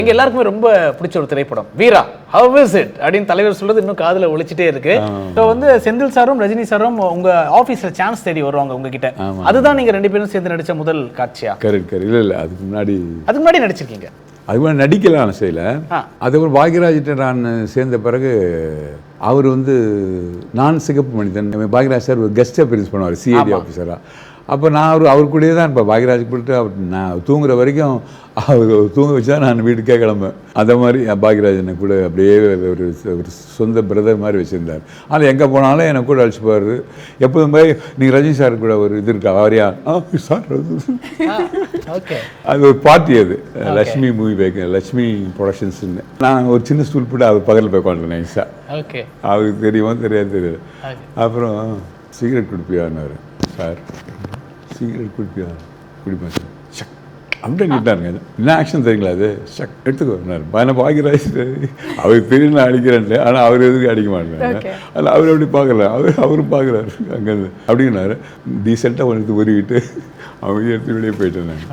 எங்க எல்லாருக்குமே ரொம்ப பிடிச்ச ஒரு திரைப்படம் வீரா. ஹவ் இஸ் இட் அப்படின்னு தலைவர் சொல்றது இன்னும் காதுல ஒலிச்சிட்டே இருக்கு. இப்போ வந்து செந்தில் சாரும் ரஜினி சாரும் உங்க ஆபீஸ்ல சான்ஸ் தேடி வருவாங்க உங்ககிட்ட. அதுதான் நீங்க ரெண்டு பேரும் சேர்ந்து நடிச்ச முதல் காட்சியா? கரெக்ட். இல்ல அதுக்கு முன்னாடி நடிச்சிருக்கீங்க. அது மாதிரி நடிக்கலாம் செய்யல. அதுக்கப்புறம் பாக்யராஜ்கிட்ட நான் சேர்ந்த பிறகு அவர் வந்து நான் சிகப்பு மனிதன் பாக்யராஜ் சார் ஒரு கெஸ்ட் அப்பியரன்ஸ் பண்ணுவார் சிஐடி ஆஃபீஸராக. அப்போ நான் அவர் கூடயே தான் இப்போ பாக்யராஜ் போட்டு அவர் நான் தூங்குற வரைக்கும் அவர் தூங்க வச்சு தான் நான் வீட்டுக்கே கிளம்பேன். அந்த மாதிரி பாக்யராஜ் என்னை கூட அப்படியே ஒரு சொந்த பிரதர் மாதிரி வச்சுருந்தார். ஆனால் எங்கே போனாலும் என்னை கூட அழைச்சி போவார். எப்போதும் போய் நீங்கள் ரஜினி சார் கூட ஒரு இது இருக்கா அவரையா சார் அது ஒரு பார்ட்டி. அது லட்சுமி மூவி லட்சுமி ப்ரொடக்ஷன்ஸ்ன்னு நான் ஒரு சின்ன ஸ்டூல் போட்டு அவர் பக்கத்தில் போய் உட்காந்துருந்தேன் நைஸாக. அவருக்கு தெரியுமா தெரியாது. அப்புறம் சிகரெட் குடிப்பியான்னாரு. சார் சிகரெட் குடிப்பேன் சார். ஷக் அப்படின்னு கிட்டாருங்க. என்ன ஆக்ஷன் தெரியுங்களா அது? ஷக் எடுத்துக்கோ என்ன பாக்யராஜ் அவருக்கு தெரியும் நான் அடிக்கிறேன். ஆனால் அவர் எதுக்கு அடிக்க மாட்டேன். அதில் அவர் அப்படி பார்க்கல. அவரும் பார்க்குறாரு அங்கேருந்து அப்படின்னாரு. டீசெண்டாக ஒன்று உருவிட்டு அவங்க எடுத்து வெளியே போயிட்டு இருந்தாங்க.